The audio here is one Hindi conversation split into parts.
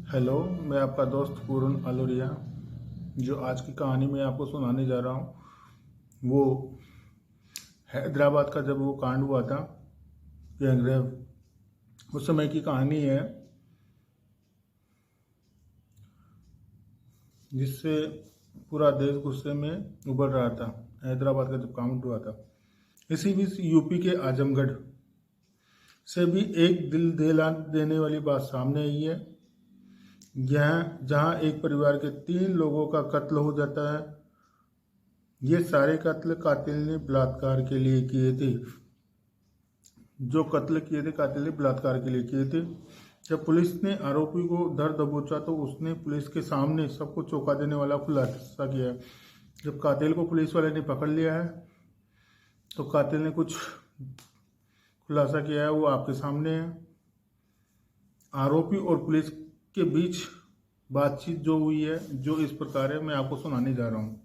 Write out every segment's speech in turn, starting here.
हेलो, मैं आपका दोस्त पूरन आलोरिया। जो आज की कहानी मैं आपको सुनाने जा रहा हूँ वो हैदराबाद का जब वो कांड हुआ था गैंगरेप, उस समय की कहानी है, जिससे पूरा देश गुस्से में उबल रहा था। हैदराबाद का जब कांड हुआ था, इसी बीच यूपी के आजमगढ़ से भी एक दिल दहला देने वाली बात सामने आई है। यहाँ जहाँ एक परिवार के 3 लोगों का कत्ल हो जाता है। ये सारे कत्ल कातिल ने बलात्कार के लिए किए थे। जो कत्ल किए थे कातिल ने बलात्कार के लिए किए थे। जब पुलिस ने आरोपी को धर दबोचा तो उसने पुलिस के सामने सबको चौंका देने वाला खुलासा किया है। जब कातिल को पुलिस वाले ने पकड़ लिया है तो कातिल ने कुछ खुलासा किया है, वो आपके सामने है। आरोपी और पुलिस के बीच बातचीत जो हुई है, जो इस प्रकार है, मैं आपको सुनाने जा रहा हूँ।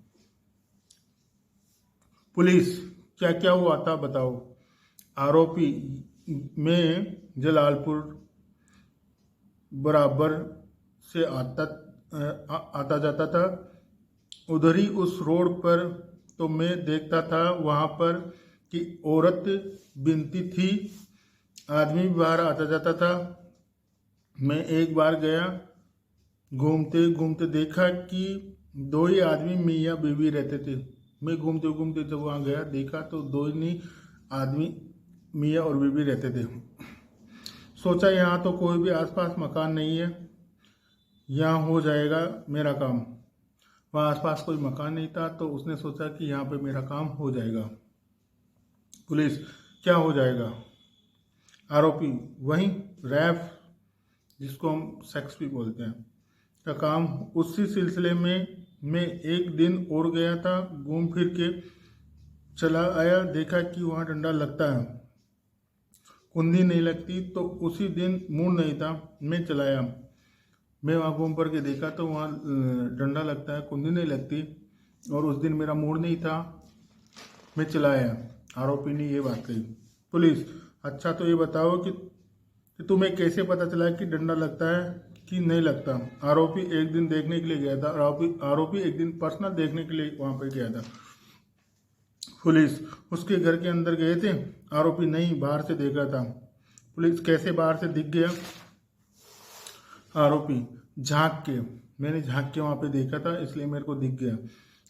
पुलिस, क्या क्या हुआ था बताओ। आरोपी में जलालपुर बराबर से आता जाता था। उधर ही उस रोड पर तो मैं देखता था वहाँ पर कि औरत बिनती थी, आदमी भी बाहर आता जाता था। मैं एक बार गया, घूमते घूमते देखा कि 2 ही आदमी मियाँ बीवी रहते थे। मैं घूमते घूमते जब वहाँ गया देखा तो 2 ही आदमी मियाँ और बीवी रहते थे। सोचा यहाँ तो कोई भी आसपास मकान नहीं है, यहाँ हो जाएगा मेरा काम। वहाँ आसपास कोई मकान नहीं था तो उसने सोचा कि यहाँ पे मेरा काम हो जाएगा। पुलिस, क्या हो जाएगा। आरोपी, वहीं रैफ, जिसको हम सेक्स भी बोलते हैं, का काम। उसी सिलसिले में मैं एक दिन और गया था, घूम फिर के चला आया, देखा कि वहाँ डंडा लगता है, कुंदी नहीं लगती। तो उसी दिन मूड नहीं था, मैं चलाया। मैं वहाँ घूम पर के देखा तो वहाँ डंडा लगता है, कुंदी नहीं लगती, और उस दिन मेरा मूड नहीं था, मैं चलाया। आरोपी ने ये बात कही। पुलिस, अच्छा तो ये बताओ कि तुम्हें कैसे पता चला कि डंडा लगता है कि नहीं लगता। आरोपी, एक दिन देखने के लिए गया था। आरोपी एक दिन पर्सनल देखने के लिए वहाँ पर गया था। पुलिस, उसके घर के अंदर गए थे। आरोपी, नहीं, बाहर से देखा था। पुलिस, कैसे बाहर से दिख गया। आरोपी, झांक के, मैंने झांक के वहाँ पे देखा था, इसलिए मेरे को दिख गया।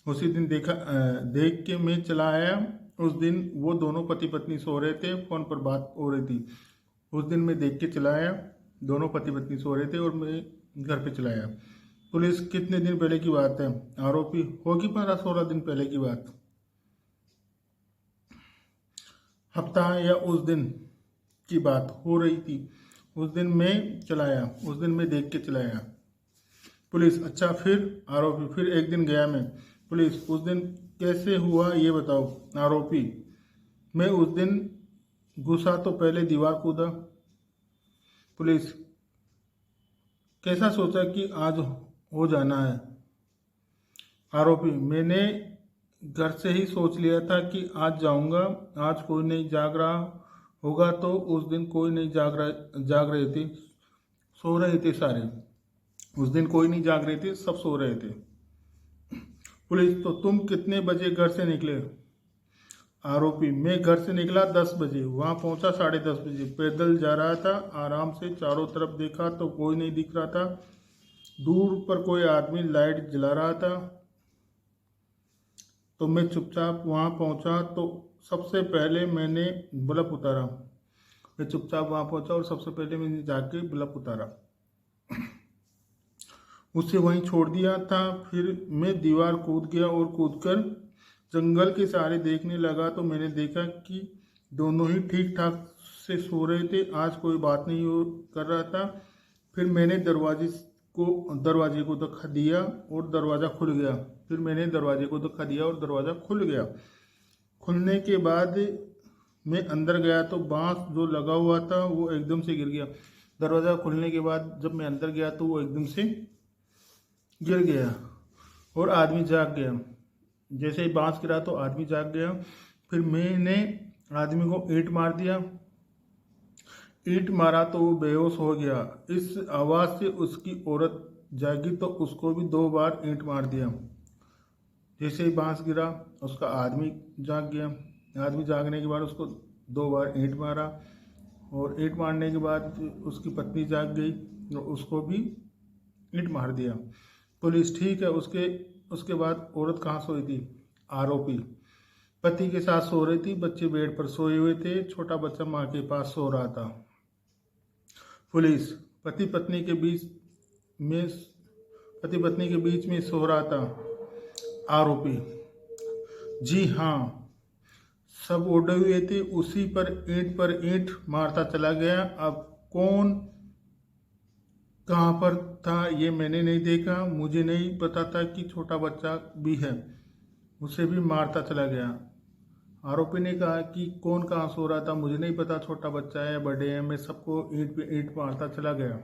उसी दिन देख के मैं चला आया। उस दिन वो दोनों पति पत्नी सो रहे थे, फोन पर बात हो रही थी। उस दिन मैं देख के चला आया, दोनों पति पत्नी सो रहे थे और मैं घर पे चला आया। पुलिस, कितने दिन पहले की बात है। आरोपी, होगी 15-16 दिन पहले की बात, हफ्ता या उस दिन की बात हो रही थी। उस दिन मैं चलाया, उस दिन मैं देख के चलाया। पुलिस, अच्छा फिर। आरोपी, फिर एक दिन गया मैं। पुलिस, उस दिन कैसे हुआ ये बताओ। आरोपी, मैं उस दिन घुसा तो पहले दीवार कूदा। पुलिस, कैसा सोचा कि आज हो जाना है। आरोपी, मैंने घर से ही सोच लिया था कि आज जाऊंगा, आज कोई नहीं जाग रहा होगा। तो उस दिन कोई नहीं जाग रहे थे, सो रहे थे सारे। उस दिन कोई नहीं जाग रहे थे, सब सो रहे थे। पुलिस, तो तुम कितने बजे घर से निकले। आरोपी, मैं घर से निकला 10 बजे, वहां पहुंचा 10:30 बजे। पैदल जा रहा था, आराम से चारों तरफ देखा तो कोई नहीं दिख रहा था। दूर पर कोई आदमी लाइट जला रहा था तो मैं चुपचाप वहां पहुंचा। तो सबसे पहले मैंने बल्ब उतारा। मैं चुपचाप वहां पहुंचा और सबसे पहले मैंने जाके बल्ब उतारा, उसे वहीं छोड़ दिया था। फिर मैं दीवार कूद गया और कूदकर जंगल के सहारे देखने लगा तो मैंने देखा कि दोनों ही ठीक ठाक से सो रहे थे, आज कोई बात नहीं कर रहा था। फिर मैंने दरवाजे को धक्का दिया और दरवाज़ा खुल गया। फिर मैंने दरवाजे को धक्का दिया और दरवाज़ा खुल गया। खुलने के बाद मैं अंदर गया तो बांस जो लगा हुआ था वो एकदम से गिर गया। दरवाज़ा खुलने के बाद जब मैं अंदर गया तो वो एकदम से गिर गया और आदमी जाग गया। जैसे ही बांस गिरा तो आदमी जाग गया। फिर मैंने आदमी को ईंट मार दिया। ईंट मारा तो वो बेहोश हो गया। इस आवाज़ से उसकी औरत जागी तो उसको भी 2 बार ईंट मार दिया। जैसे ही बांस गिरा उसका आदमी जाग गया। आदमी जागने के बाद उसको 2 बार ईंट मारा और ईंट मारने के बाद उसकी पत्नी जाग गई तो उसको भी ईंट मार दिया। पुलिस ठीक है, उसके उसके बाद औरत कहाँ सोई थी? आरोपी पति के साथ सो रही थी, बच्चे बेड पर सोए हुए थे, छोटा बच्चा माँ के पास सो रहा था। पुलिस पति पत्नी के बीच में पति पत्नी के बीच में सो रहा था। आरोपी जी हाँ, सब उड़े हुए थे, उसी पर ईंट मारता चला गया। अब कौन कहाँ पर था ये मैंने नहीं देखा, मुझे नहीं पता था कि छोटा बच्चा भी है, उसे भी मारता चला गया। आरोपी ने कहा कि कौन कहाँ सो रहा था मुझे नहीं पता, छोटा बच्चा है बड़े हैं, मैं सबको ईंट पे ईंट मारता चला गया।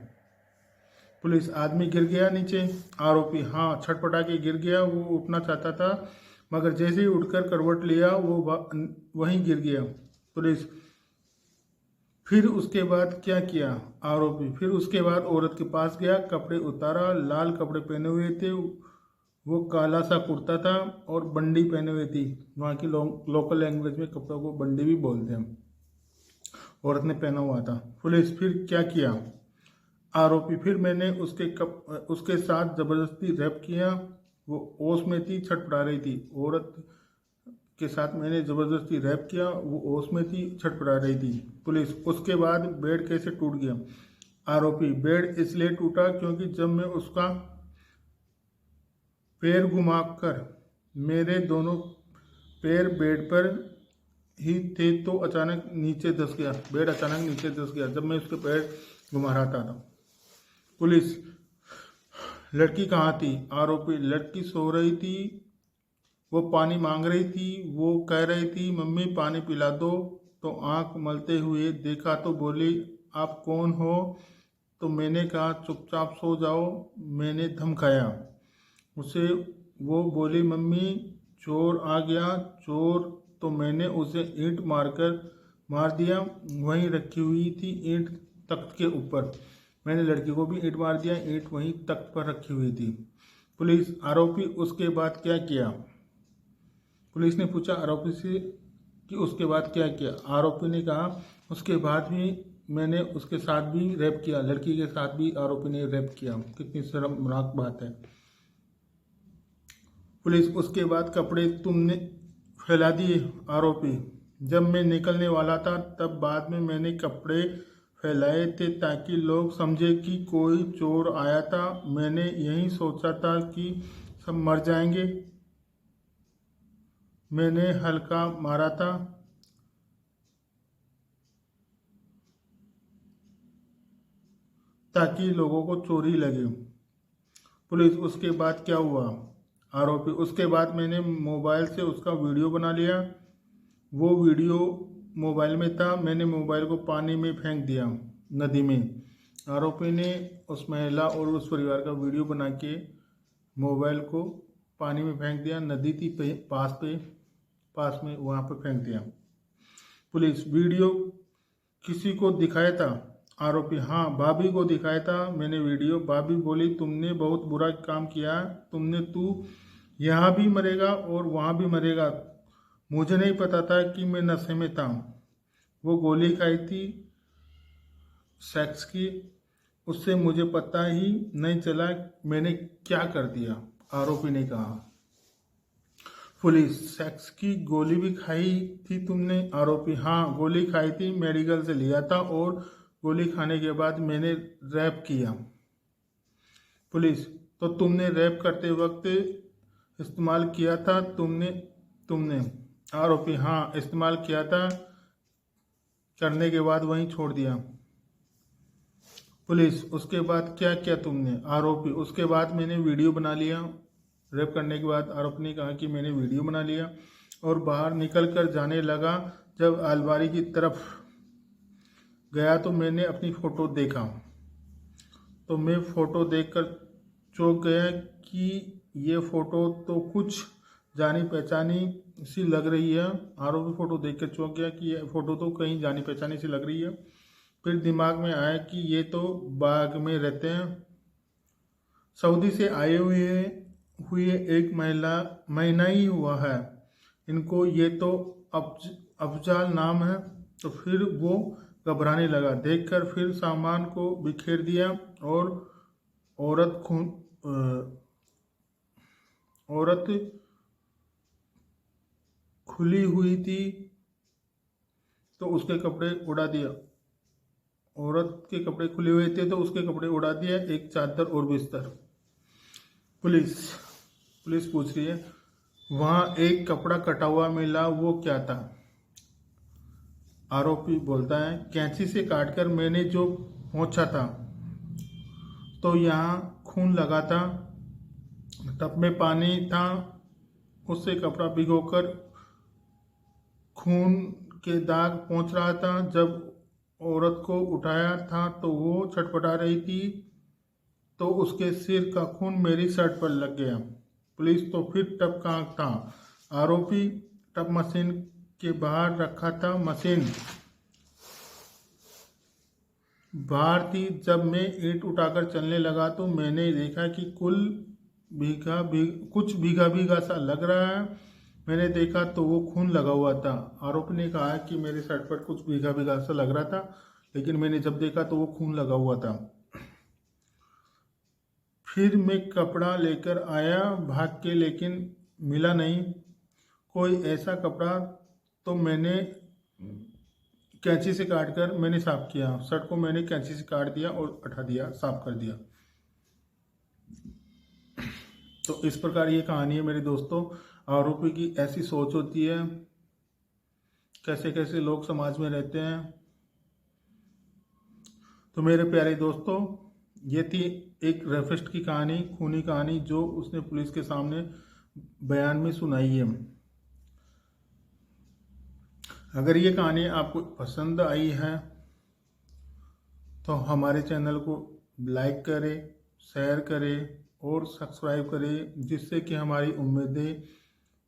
पुलिस आदमी गिर गया नीचे? आरोपी हाँ, छटपटा के गिर गया, वो उठना चाहता था मगर जैसे ही उठकर करवट लिया वो वहीं गिर गया। पुलिस फिर उसके बाद क्या किया? आरोपी फिर उसके बाद औरत के पास गया, कपड़े उतारा, लाल कपड़े पहने हुए थे, वो काला सा कुर्ता था और बंडी पहने हुए थी। वहाँ की लोकल लैंग्वेज में कपड़ों को बंडी भी बोलते हैं। औरत ने पहना हुआ था। पुलिस फिर क्या किया? आरोपी फिर मैंने उसके साथ ज़बरदस्ती रैप किया, वो होश में थी, छटपटा रही थी। औरत के साथ मैंने ज़बरदस्ती रैप किया, वो होश में थी, छटपटा रही थी। पुलिस उसके बाद बेड कैसे टूट गया? आरोपी बेड इसलिए टूटा क्योंकि जब मैं उसका पैर घुमाकर, मेरे दोनों पैर बेड पर ही थे तो अचानक नीचे धंस गया, बेड अचानक नीचे धंस गया जब मैं उसके पैर घुमा रहा था। पुलिस लड़की कहाँ थी? आरोपी लड़की सो रही थी, वो पानी मांग रही थी, वो कह रही थी मम्मी पानी पिला दो, तो आंख मलते हुए देखा तो बोली आप कौन हो? तो मैंने कहा चुपचाप सो जाओ, मैंने धमकाया उसे। वो बोली मम्मी चोर आ गया। चोर तो मैंने उसे ईंट मार दिया, वहीं रखी हुई थी ईंट तख्त के ऊपर। मैंने लड़की को भी ईंट मार दिया, ईंट वहीं तख्त पर रखी हुई थी। पुलिस आरोपी उसके बाद क्या किया? पुलिस ने पूछा आरोपी से कि उसके बाद क्या किया? आरोपी ने कहा उसके बाद भी मैंने उसके साथ भी रैप किया, लड़की के साथ भी आरोपी ने रैप किया। कितनी शर्मनाक बात है। पुलिस उसके बाद कपड़े तुमने फैला दिए? आरोपी जब मैं निकलने वाला था तब बाद में मैंने कपड़े फैलाए थे ताकि लोग समझे कि कोई चोर आया था। मैंने यही सोचा था कि सब मर जाएंगे, मैंने हल्का मारा था ताकि लोगों को चोरी लगे। पुलिस उसके बाद क्या हुआ? आरोपी उसके बाद मैंने मोबाइल से उसका वीडियो बना लिया, वो वीडियो मोबाइल में था, मैंने मोबाइल को पानी में फेंक दिया, नदी में। आरोपी ने उस महिला और उस परिवार का वीडियो बना के मोबाइल को पानी में फेंक दिया, नदी थी पास में, वहाँ पर फेंक दिया। पुलिस वीडियो किसी को दिखाया था? आरोपी हाँ, भाभी को दिखाया था मैंने वीडियो। भाभी बोली तुमने बहुत बुरा काम किया, तू यहाँ भी मरेगा और वहाँ भी मरेगा। मुझे नहीं पता था कि मैं नशे में था। वो गोली खाई थी सेक्स की, उससे मुझे पता ही नहीं चला मैंने क्या कर दिया, आरोपी ने कहा। पुलिस सेक्स की गोली भी खाई थी तुमने? आरोपी हाँ, गोली खाई थी, मेडिकल से लिया था और गोली खाने के बाद मैंने रैप किया। पुलिस तो तुमने रैप करते वक्त इस्तेमाल किया था तुमने? आरोपी हाँ, इस्तेमाल किया था, करने के बाद वहीं छोड़ दिया। पुलिस उसके बाद क्या किया तुमने? आरोपी उसके बाद मैंने वीडियो बना लिया, रेप करने के बाद आरोपी ने कहा कि मैंने वीडियो बना लिया और बाहर निकल कर जाने लगा। जब अलमारी की तरफ गया तो मैंने अपनी फ़ोटो देखा, तो मैं फ़ोटो देखकर चौंक गया कि ये फ़ोटो तो कुछ जानी पहचानी सी लग रही है। आरोपी फ़ोटो देख कर चौंक गया कि ये फ़ोटो तो कहीं जानी पहचानी सी लग रही है। फिर दिमाग में आया कि ये तो बाग में रहते हैं। सऊदी से आए हुए एक महीना ही हुआ है इनको, ये तो अफजाल नाम है। तो फिर वो घबराने लगा देखकर, फिर सामान को बिखेर दिया और औरत खून औरत खुली हुई थी तो उसके कपड़े उड़ा दिया। औरत के कपड़े खुले हुए थे तो उसके कपड़े उड़ा दिया, एक चादर और बिस्तर। पुलिस पूछ रही है, वहाँ एक कपड़ा कटा हुआ मिला, वो क्या था? आरोपी बोलता है, कैंची से काटकर मैंने जो पोंछा था तो यहाँ खून लगा था, टब में पानी था, उससे कपड़ा भिगोकर खून के दाग पोंछ रहा था। जब औरत को उठाया था तो वो छटपटा रही थी, तो उसके सिर का खून मेरी शर्ट पर लग गया। पुलिस, तो फिर टब कहाँ था? आरोपी, टब मशीन के बाहर रखा था, मशीन बाहर थी। जब मैं ईंट उठाकर चलने लगा तो मैंने देखा कि कुछ भीगा भीगा सा लग रहा है। मैंने देखा तो वो खून लगा हुआ था। आरोपी ने कहा कि मेरे शर्ट पर कुछ भीगा भीगा सा लग रहा था, लेकिन मैंने जब देखा तो वो खून लगा हुआ था। फिर मैं कपड़ा लेकर आया भाग के, लेकिन मिला नहीं कोई ऐसा कपड़ा। तो मैंने कैंची से काटकर मैंने साफ किया, शर्ट को मैंने कैंची से काट दिया और हटा दिया, साफ कर दिया। तो इस प्रकार ये कहानी है मेरे दोस्तों। आरोपी की ऐसी सोच होती है, कैसे कैसे लोग समाज में रहते हैं। तो मेरे प्यारे दोस्तों, ये थी एक रेपिस्ट की कहानी, खूनी कहानी, जो उसने पुलिस के सामने बयान में सुनाई है। अगर ये कहानी आपको पसंद आई है तो हमारे चैनल को लाइक करें, शेयर करें और सब्सक्राइब करें, जिससे कि हमारी उम्मीदें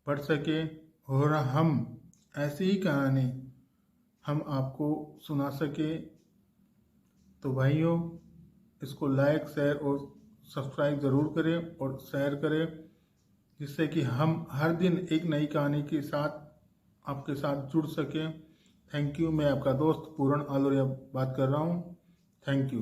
बढ़ सके और हम ऐसी ही कहानी हम आपको सुना सके। तो भाइयों, इसको लाइक, शेयर और सब्सक्राइब ज़रूर करें और शेयर करें, जिससे कि हम हर दिन एक नई कहानी के साथ आपके साथ जुड़ सकें। Thank you. मैं आपका दोस्त पूरण आलोरिया बात कर रहा हूँ। Thank you.